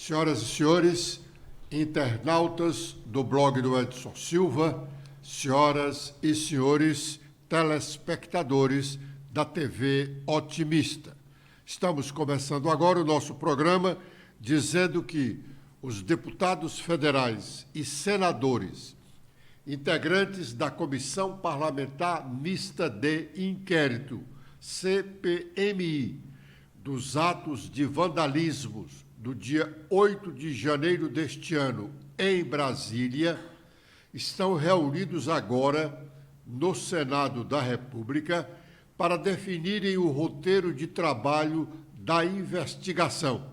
Senhoras e senhores, internautas do blog do Edson Silva, senhoras e senhores telespectadores da TV Otimista. Estamos começando agora o nosso programa dizendo que os deputados federais e senadores, integrantes da Comissão Parlamentar Mista de Inquérito, CPMI, dos atos de vandalismos do dia 8 de janeiro deste ano em Brasília, estão reunidos agora no Senado da República para definirem o roteiro de trabalho da investigação.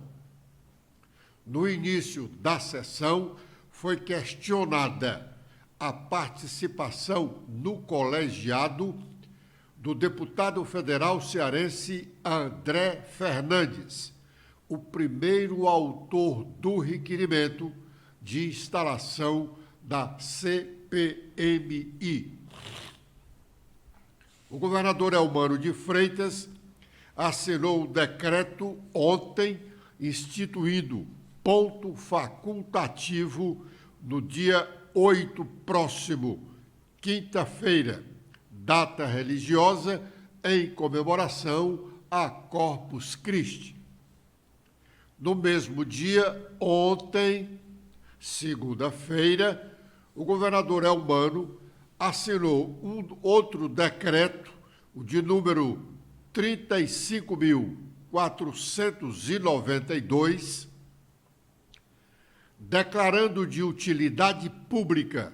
No início da sessão, foi questionada a participação no colegiado do deputado federal cearense André Fernandes, o primeiro autor do requerimento de instalação da CPMI. O governador Elmano de Freitas assinou o decreto ontem, instituindo ponto facultativo no dia 8 próximo, quinta-feira, data religiosa em comemoração a Corpus Christi. No mesmo dia, ontem, segunda-feira, o governador Elmano assinou outro decreto, o de número 35.492, declarando de utilidade pública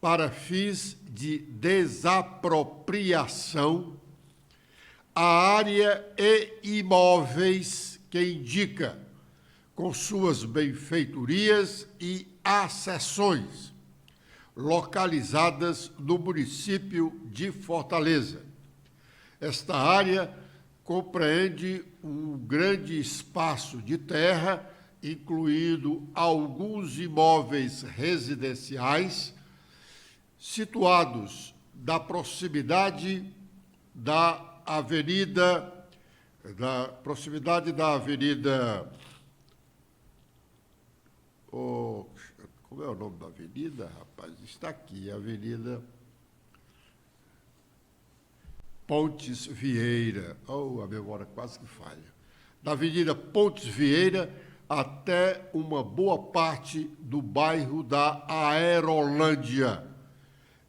para fins de desapropriação a área e imóveis que indica, com suas benfeitorias e acessões, localizadas no município de Fortaleza. Esta área compreende um grande espaço de terra, incluindo alguns imóveis residenciais, situados da proximidade da avenida, como é o nome da avenida, rapaz? Está aqui, a Avenida Pontes Vieira. A memória quase que falha. Da Avenida Pontes Vieira até uma boa parte do bairro da Aerolândia.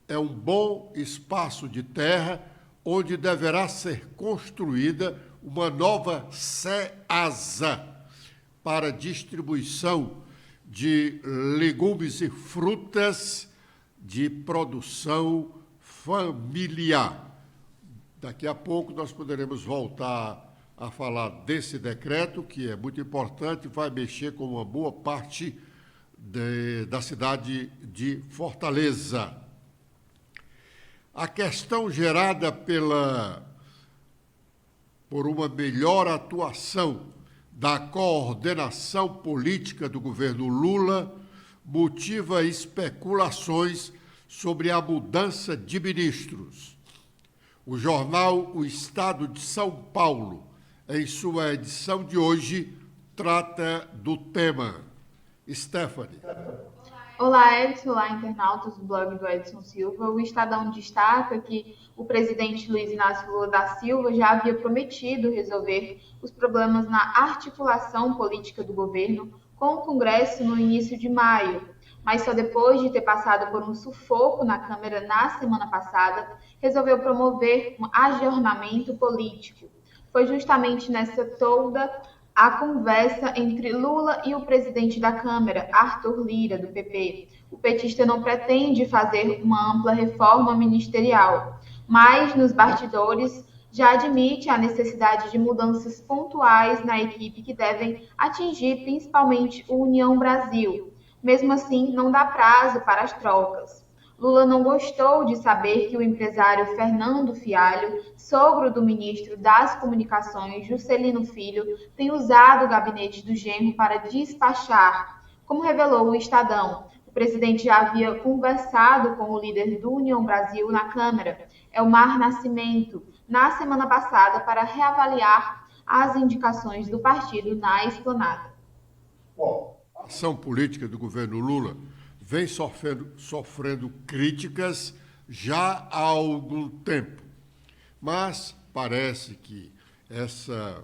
É um bom espaço de terra onde deverá ser construída uma nova CEASA para distribuição de legumes e frutas de produção familiar. Daqui a pouco nós poderemos voltar a falar desse decreto, que é muito importante, vai mexer com uma boa parte da cidade de Fortaleza. A questão gerada por uma melhor atuação da coordenação política do governo Lula motiva especulações sobre a mudança de ministros. O jornal O Estado de São Paulo, em sua edição de hoje, trata do tema. Stephanie. Olá, Edson. Olá, internautas do blog do Edson Silva. O Estadão destaca que o presidente Luiz Inácio Lula da Silva já havia prometido resolver os problemas na articulação política do governo com o Congresso no início de maio, mas só depois de ter passado por um sufoco na Câmara na semana passada, resolveu promover um ajornamento político. Foi justamente nessa toda a conversa entre Lula e o presidente da Câmara, Arthur Lira, do PP. O petista não pretende fazer uma ampla reforma ministerial, mas nos bastidores já admite a necessidade de mudanças pontuais na equipe que devem atingir principalmente o União Brasil. Mesmo assim, não dá prazo para as trocas. Lula não gostou de saber que o empresário Fernando Fialho, sogro do ministro das Comunicações, Juscelino Filho, tem usado o gabinete do genro para despachar. Como revelou o Estadão, o presidente já havia conversado com o líder do União Brasil na Câmara, Elmar Nascimento, na semana passada para reavaliar as indicações do partido na esplanada. A ação política do governo Lula vem sofrendo críticas já há algum tempo, mas parece que essa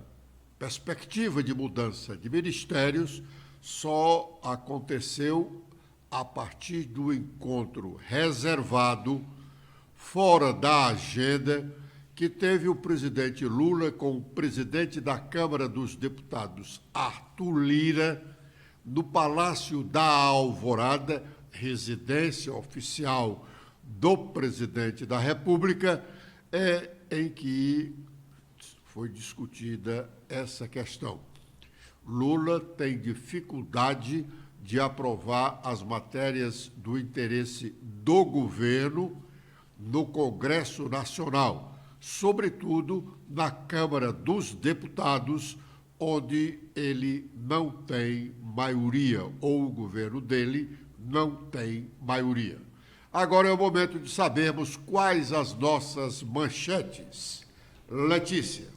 perspectiva de mudança de ministérios só aconteceu a partir do encontro reservado, fora da agenda, que teve o presidente Lula com o presidente da Câmara dos Deputados, Arthur Lira, no Palácio da Alvorada, residência oficial do presidente da República, em que foi discutida essa questão. Lula tem dificuldade de aprovar as matérias do interesse do governo no Congresso Nacional, sobretudo na Câmara dos Deputados, onde ele não tem maioria, ou o governo dele não tem maioria. Agora é o momento de sabermos quais as nossas manchetes. Letícia.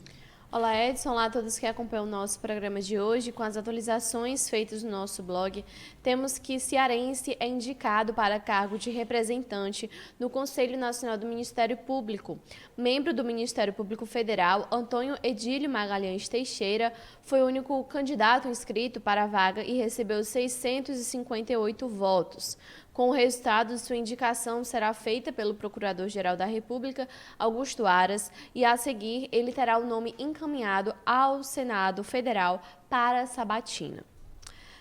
Olá, Edson. Olá a todos que acompanham o nosso programa de hoje. Com as atualizações feitas no nosso blog, temos que cearense é indicado para cargo de representante no Conselho Nacional do Ministério Público. Membro do Ministério Público Federal, Antônio Edílio Magalhães Teixeira foi o único candidato inscrito para a vaga e recebeu 658 votos. Com o resultado, sua indicação será feita pelo Procurador-Geral da República, Augusto Aras, e a seguir ele terá o nome encaminhado ao Senado Federal para sabatina.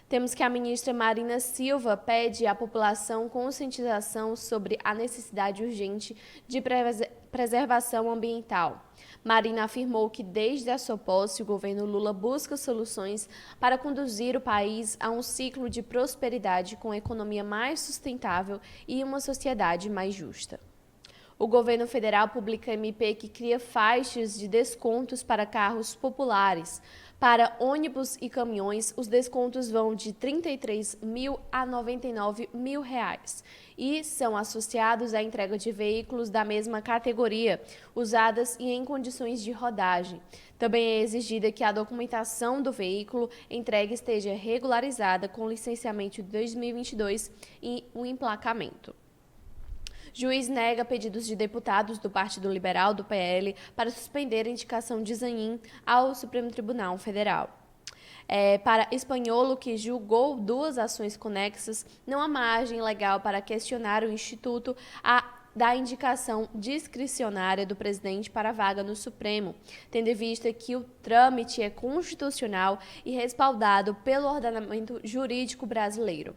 Temos que a ministra Marina Silva pede à população conscientização sobre a necessidade urgente de preservação ambiental. Marina afirmou que desde a sua posse o governo Lula busca soluções para conduzir o país a um ciclo de prosperidade com economia mais sustentável e uma sociedade mais justa. O governo federal publica MP que cria faixas de descontos para carros populares. Para ônibus e caminhões, os descontos vão de R$ 33.000 a R$ 99.000 e são associados à entrega de veículos da mesma categoria, usadas e em condições de rodagem. Também é exigida que a documentação do veículo entregue esteja regularizada com licenciamento de 2022 e o emplacamento. Juiz nega pedidos de deputados do Partido Liberal, do PL, para suspender a indicação de Zanin ao Supremo Tribunal Federal. Para Espanholo, que julgou 2 ações conexas, não há margem legal para questionar o Instituto da indicação discricionária do presidente para a vaga no Supremo, tendo em vista que o trâmite é constitucional e respaldado pelo ordenamento jurídico brasileiro.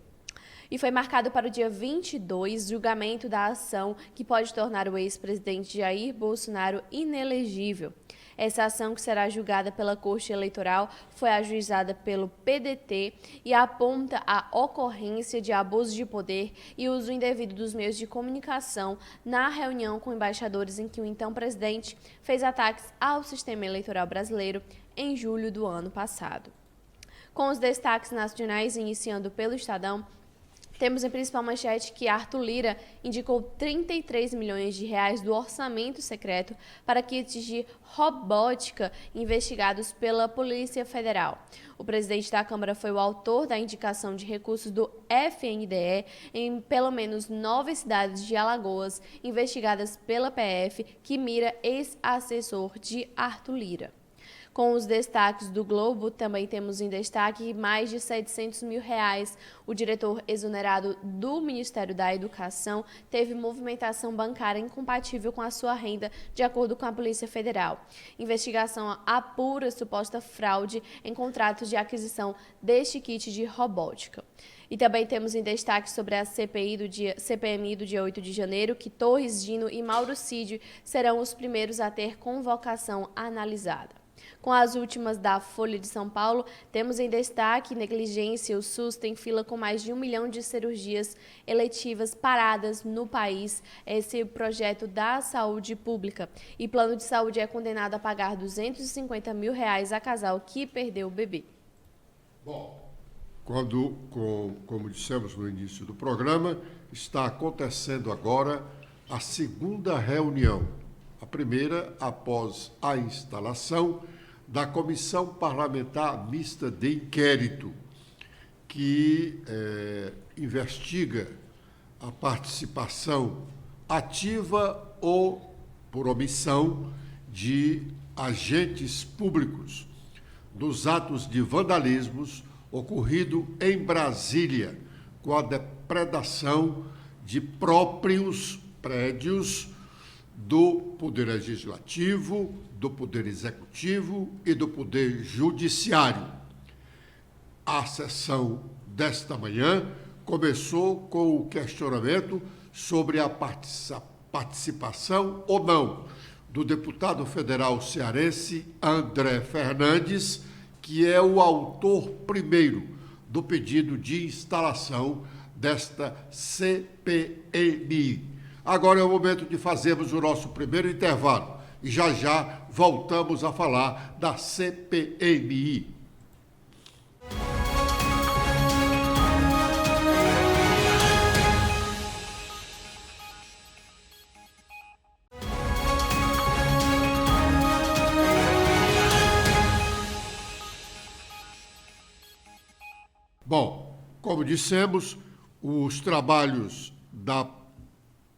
E foi marcado para o dia 22 julgamento da ação que pode tornar o ex-presidente Jair Bolsonaro inelegível. Essa ação, que será julgada pela Corte Eleitoral, foi ajuizada pelo PDT e aponta a ocorrência de abuso de poder e uso indevido dos meios de comunicação na reunião com embaixadores em que o então presidente fez ataques ao sistema eleitoral brasileiro em julho do ano passado. Com os destaques nacionais, iniciando pelo Estadão, temos em principal manchete que Arthur Lira indicou 33 milhões de reais do orçamento secreto para kits de robótica investigados pela Polícia Federal. O presidente da Câmara foi o autor da indicação de recursos do FNDE em pelo menos 9 cidades de Alagoas, investigadas pela PF, que mira ex-assessor de Arthur Lira. Com os destaques do Globo, também temos em destaque mais de R$ 700 mil. O diretor exonerado do Ministério da Educação teve movimentação bancária incompatível com a sua renda, de acordo com a Polícia Federal. Investigação apura suposta fraude em contratos de aquisição deste kit de robótica. E também temos em destaque sobre a CPMI do dia 8 de janeiro, que Torres, Dino e Mauro Cid serão os primeiros a ter convocação analisada. Com as últimas da Folha de São Paulo, temos em destaque negligência. O SUS tem fila com mais de 1 milhão de cirurgias eletivas paradas no país. Esse é o projeto da saúde pública. E plano de saúde é condenado a pagar R$ 250 mil a casal que perdeu o bebê. Bom, como dissemos no início do programa, está acontecendo agora a segunda reunião. A primeira após a instalação da Comissão Parlamentar Mista de Inquérito, que investiga a participação ativa ou por omissão de agentes públicos dos atos de vandalismos ocorrido em Brasília, com a depredação de próprios prédios do Poder Legislativo, do Poder Executivo e do Poder Judiciário. A sessão desta manhã começou com o questionamento sobre a participação ou não do deputado federal cearense André Fernandes, que é o autor primeiro do pedido de instalação desta CPMI. Agora é o momento de fazermos o nosso primeiro intervalo e já já voltamos a falar da CPMI. Bom, como dissemos, os trabalhos da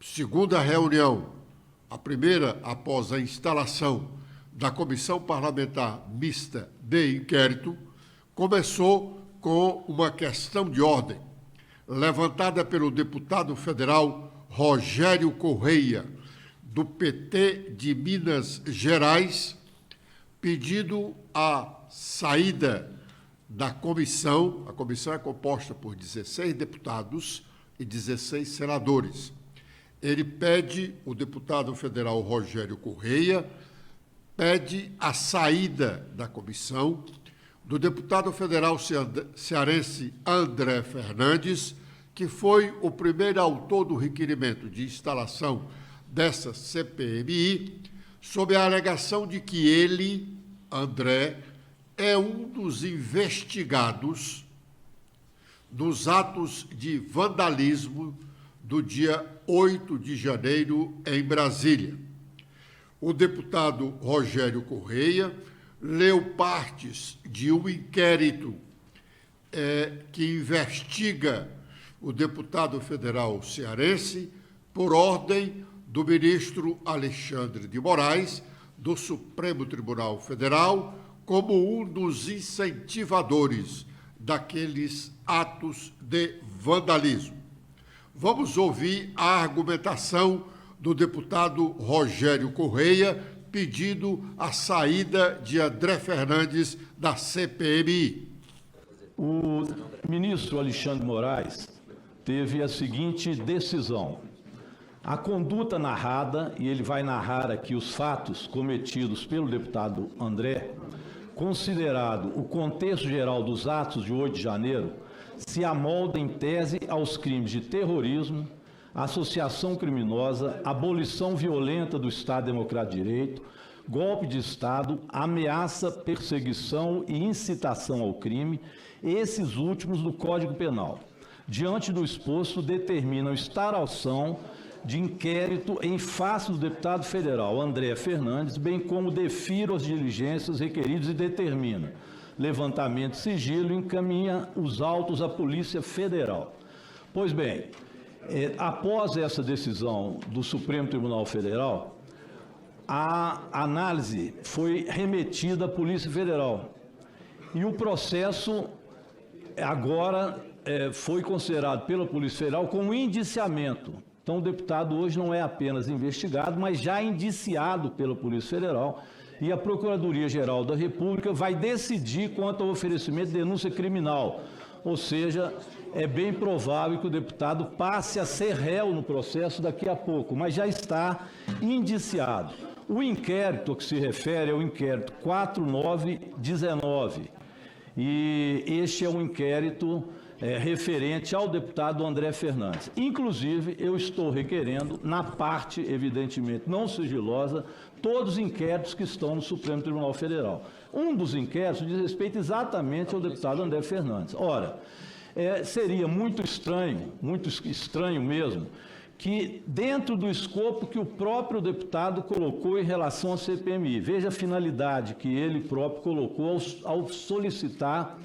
segunda reunião, a primeira após a instalação da Comissão Parlamentar Mista de Inquérito, começou com uma questão de ordem, levantada pelo deputado federal Rogério Correia, do PT de Minas Gerais, pedindo a saída da comissão. A comissão é composta por 16 deputados e 16 senadores. Ele pede, o deputado federal Rogério Correia, pede a saída da comissão do deputado federal cearense André Fernandes, que foi o primeiro autor do requerimento de instalação dessa CPMI, sob a alegação de que ele, André, é um dos investigados dos atos de vandalismo do dia 8 de janeiro em Brasília. O deputado Rogério Correia leu partes de um inquérito que investiga o deputado federal cearense por ordem do ministro Alexandre de Moraes, do Supremo Tribunal Federal, como um dos incentivadores daqueles atos de vandalismo. Vamos ouvir a argumentação do deputado Rogério Correia pedindo a saída de André Fernandes da CPMI. O ministro Alexandre Moraes teve a seguinte decisão. A conduta narrada, e ele vai narrar aqui os fatos cometidos pelo deputado André, considerado o contexto geral dos atos de 8 de janeiro, se amolda em tese aos crimes de terrorismo, associação criminosa, abolição violenta do Estado Democrático de Direito, golpe de Estado, ameaça, perseguição e incitação ao crime, esses últimos do Código Penal. Diante do exposto, determinam instauração de inquérito em face do deputado federal André Fernandes, bem como defiro as diligências requeridas e determina levantamento de sigilo e encaminha os autos à Polícia Federal. Pois bem, após essa decisão do Supremo Tribunal Federal, a análise foi remetida à Polícia Federal e o processo agora foi considerado pela Polícia Federal como indiciamento. Então, o deputado hoje não é apenas investigado, mas já indiciado pela Polícia Federal, e a Procuradoria-Geral da República vai decidir quanto ao oferecimento de denúncia criminal. Ou seja, é bem provável que o deputado passe a ser réu no processo daqui a pouco, mas já está indiciado. O inquérito que se refere é o inquérito 4919, e este é um inquérito referente ao deputado André Fernandes. Inclusive, eu estou requerendo, na parte, evidentemente, não sigilosa, todos os inquéritos que estão no Supremo Tribunal Federal. Um dos inquéritos diz respeito exatamente ao deputado André Fernandes. Ora, seria muito estranho mesmo, que dentro do escopo que o próprio deputado colocou em relação à CPMI, veja a finalidade que ele próprio colocou ao solicitar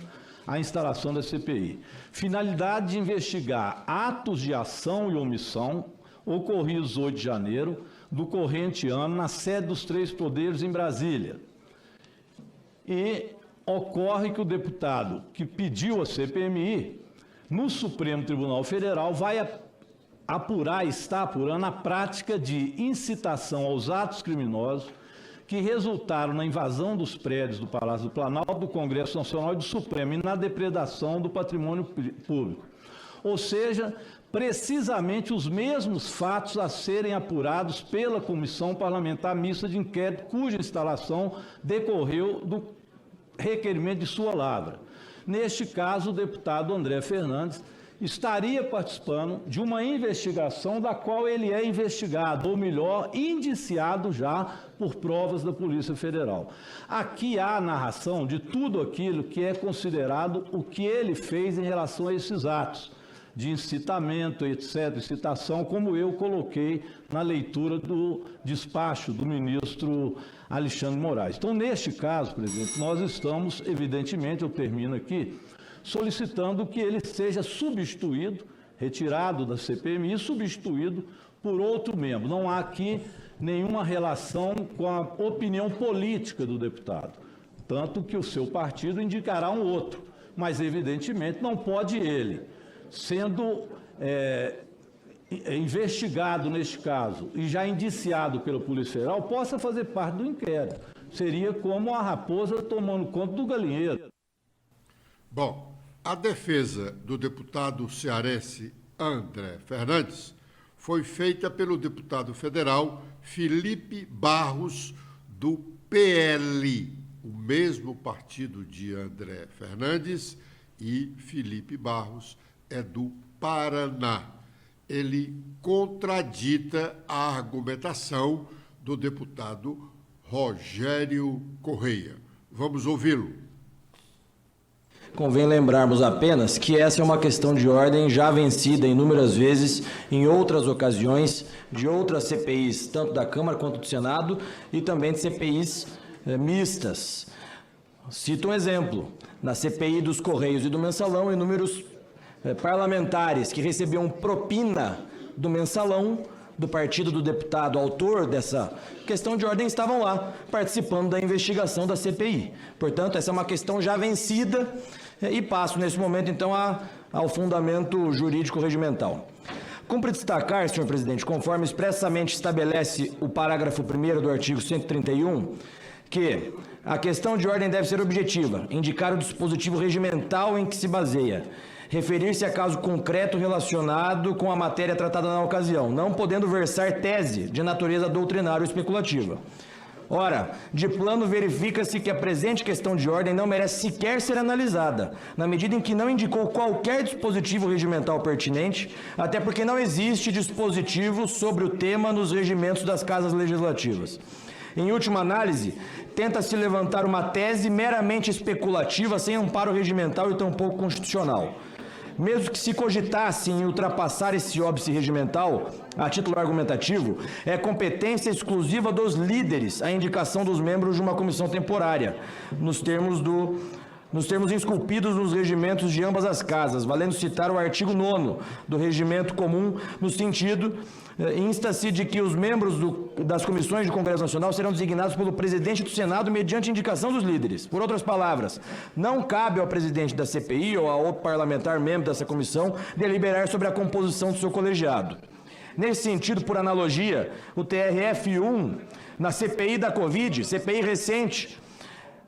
a instalação da CPI. Finalidade de investigar atos de ação e omissão ocorridos 8 de janeiro do corrente ano na sede dos 3 poderes em Brasília. E ocorre que o deputado que pediu a CPMI, no Supremo Tribunal Federal, vai apurar, está apurando a prática de incitação aos atos criminosos que resultaram na invasão dos prédios do Palácio do Planalto, do Congresso Nacional e do Supremo e na depredação do patrimônio público. Ou seja, precisamente os mesmos fatos a serem apurados pela Comissão Parlamentar Mista de Inquérito, cuja instalação decorreu do requerimento de sua lavra. Neste caso, o deputado André Fernandes estaria participando de uma investigação da qual ele é investigado, ou melhor, indiciado já por provas da Polícia Federal. Aqui há a narração de tudo aquilo que é considerado o que ele fez em relação a esses atos de incitamento, etc., incitação, como eu coloquei na leitura do despacho do ministro Alexandre Moraes. Então, neste caso, presidente, nós estamos, evidentemente, eu termino aqui, solicitando que ele seja substituído, retirado da CPMI, substituído por outro membro. Não há aqui nenhuma relação com a opinião política do deputado, tanto que o seu partido indicará um outro, mas, evidentemente, não pode ele, sendo investigado neste caso e já indiciado pela Polícia Federal, possa fazer parte do inquérito. Seria como a raposa tomando conta do galinheiro. Bom, a defesa do deputado cearense André Fernandes foi feita pelo deputado federal Felipe Barros, do PL, o mesmo partido de André Fernandes, e Felipe Barros é do Paraná. Ele contradita a argumentação do deputado Rogério Correia. Vamos ouvi-lo. Convém lembrarmos apenas que essa é uma questão de ordem já vencida inúmeras vezes, em outras ocasiões, de outras CPIs, tanto da Câmara quanto do Senado, e também de CPIs mistas. Cito um exemplo. Na CPI dos Correios e do Mensalão, inúmeros parlamentares que recebiam propina do Mensalão, do partido do deputado autor dessa questão de ordem, estavam lá participando da investigação da CPI. Portanto, essa é uma questão já vencida e passo nesse momento, então, ao fundamento jurídico regimental. Cumpre destacar, senhor presidente, conforme expressamente estabelece o parágrafo 1º do artigo 131, que a questão de ordem deve ser objetiva, indicar o dispositivo regimental em que se baseia, referir-se a caso concreto relacionado com a matéria tratada na ocasião, não podendo versar tese de natureza doutrinária ou especulativa. Ora, de plano verifica-se que a presente questão de ordem não merece sequer ser analisada, na medida em que não indicou qualquer dispositivo regimental pertinente, até porque não existe dispositivo sobre o tema nos regimentos das casas legislativas. Em última análise, tenta-se levantar uma tese meramente especulativa, sem amparo regimental e tampouco constitucional. Mesmo que se cogitasse em ultrapassar esse óbice regimental, a título argumentativo, é competência exclusiva dos líderes a indicação dos membros de uma comissão temporária, nos termos esculpidos nos regimentos de ambas as casas, valendo citar o artigo 9º do Regimento Comum, no sentido, insta-se de que os membros das comissões do Congresso Nacional serão designados pelo presidente do Senado mediante indicação dos líderes. Por outras palavras, não cabe ao presidente da CPI ou a outro parlamentar membro dessa comissão deliberar sobre a composição do seu colegiado. Nesse sentido, por analogia, o TRF-1, na CPI da Covid, CPI recente,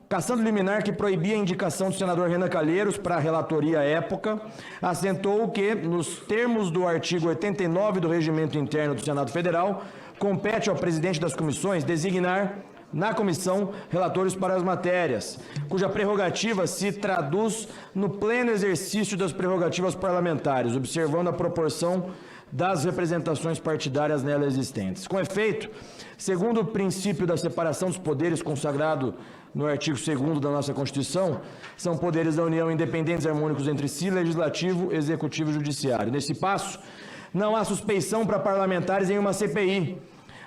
cassando liminar que proibia a indicação do senador Renan Calheiros para a relatoria à época, assentou que, nos termos do artigo 89 do Regimento Interno do Senado Federal, compete ao presidente das comissões designar na comissão relatores para as matérias, cuja prerrogativa se traduz no pleno exercício das prerrogativas parlamentares, observando a proporção das representações partidárias nela existentes. Com efeito, segundo o princípio da separação dos poderes consagrado no artigo 2º da nossa Constituição, são poderes da União independentes e harmônicos entre si, legislativo, executivo e judiciário. Nesse passo, não há suspeição para parlamentares em uma CPI,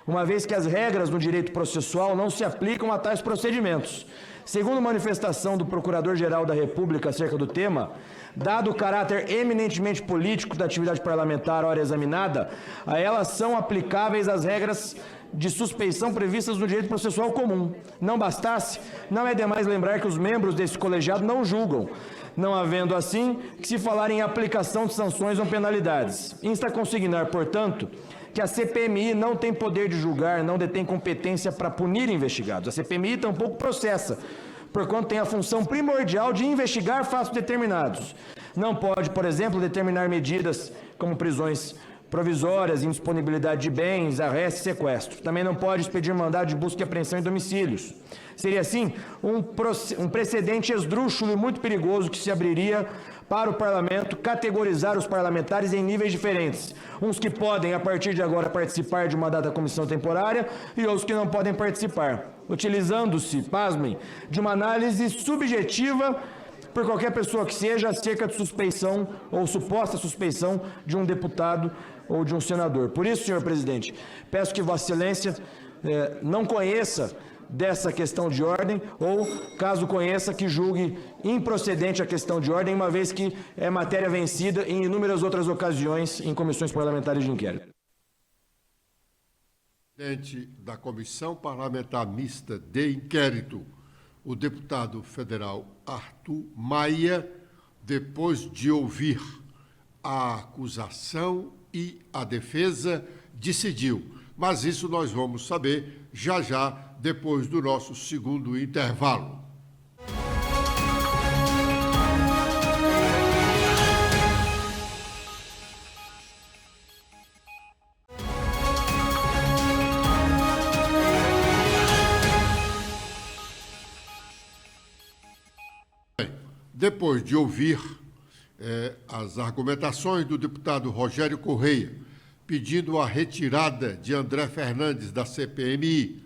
uma vez que as regras do direito processual não se aplicam a tais procedimentos, Segundo manifestação do Procurador-Geral da República acerca do tema, dado o caráter eminentemente político da atividade parlamentar, ora examinada, a elas são aplicáveis as regras de suspeição previstas no direito processual comum. Não bastasse, não é demais lembrar que os membros desse colegiado não julgam, não havendo assim que se falar em aplicação de sanções ou penalidades. Insta a consignar, portanto, que a CPMI não tem poder de julgar, não detém competência para punir investigados. A CPMI tampouco processa, porquanto tem a função primordial de investigar fatos determinados. Não pode, por exemplo, determinar medidas como prisões provisórias, indisponibilidade de bens, arresto e sequestro. Também não pode expedir mandado de busca e apreensão em domicílios. Seria, assim, um precedente esdrúxulo e muito perigoso que se abriria para o parlamento categorizar os parlamentares em níveis diferentes. Uns que podem, a partir de agora, participar de uma dada comissão temporária e outros que não podem participar, utilizando-se, pasmem, de uma análise subjetiva por qualquer pessoa que seja acerca de suspeição ou suposta suspeição de um deputado ou de um senador. Por isso, senhor presidente, peço que Vossa Excelência não conheça dessa questão de ordem ou, caso conheça, que julgue improcedente a questão de ordem, uma vez que é matéria vencida em inúmeras outras ocasiões em comissões parlamentares de inquérito. Presidente da Comissão Parlamentar Mista de Inquérito, o deputado federal Arthur Maia, depois de ouvir a acusação e a defesa, decidiu. Mas isso nós vamos saber já já, depois do nosso segundo intervalo. Depois de ouvir as argumentações do deputado Rogério Correia, pedindo a retirada de André Fernandes da CPMI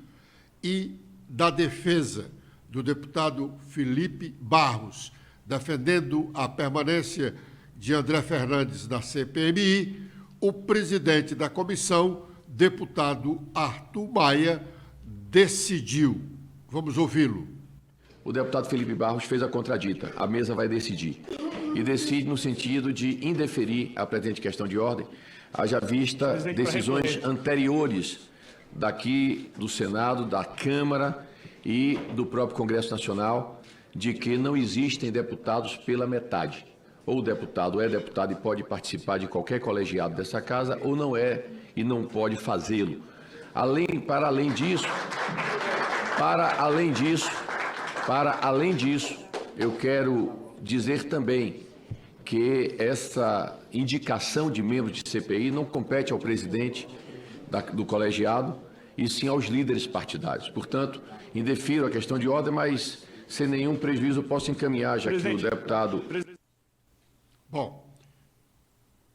e da defesa do deputado Felipe Barros, defendendo a permanência de André Fernandes na CPMI, o presidente da comissão, deputado Arthur Maia, decidiu. Vamos ouvi-lo. O deputado Felipe Barros fez a contradita. A mesa vai decidir. E decide no sentido de indeferir a presente questão de ordem, haja vista decisões anteriores daqui do Senado, da Câmara e do próprio Congresso Nacional, de que não existem deputados pela metade. Ou o deputado é deputado e pode participar de qualquer colegiado dessa casa, ou não é e não pode fazê-lo. Para além disso, eu quero dizer também que essa indicação de membros de CPI não compete ao presidente do colegiado, e sim aos líderes partidários. Portanto, indefiro a questão de ordem, mas sem nenhum prejuízo posso encaminhar, já que o deputado... Bom,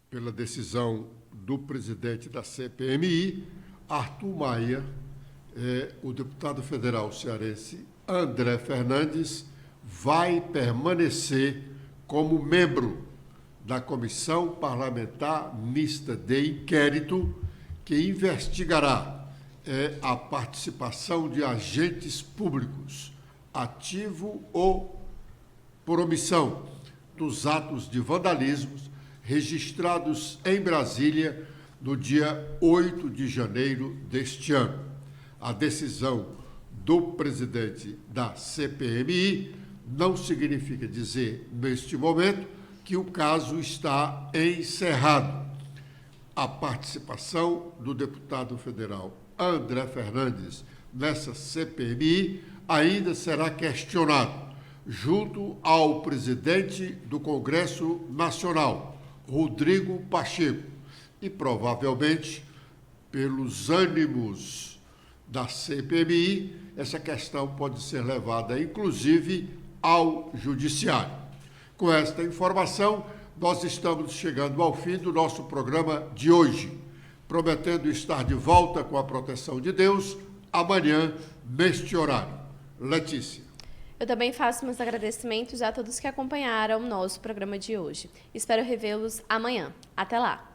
pela decisão do presidente da CPMI, Arthur Maia, o deputado federal cearense André Fernandes vai permanecer como membro da Comissão Parlamentar Mista de Inquérito, que investigará a participação de agentes públicos, ativo ou por omissão, dos atos de vandalismo registrados em Brasília no dia 8 de janeiro deste ano. A decisão do presidente da CPMI não significa dizer, neste momento, que o caso está encerrado. A participação do deputado federal André Fernandes nessa CPMI ainda será questionado junto ao presidente do Congresso Nacional, Rodrigo Pacheco, e provavelmente, pelos ânimos da CPMI, essa questão pode ser levada, inclusive, ao Judiciário. Com esta informação, nós estamos chegando ao fim do nosso programa de hoje, prometendo estar de volta com a proteção de Deus amanhã, neste horário. Letícia. Eu também faço meus agradecimentos a todos que acompanharam o nosso programa de hoje. Espero revê-los amanhã. Até lá!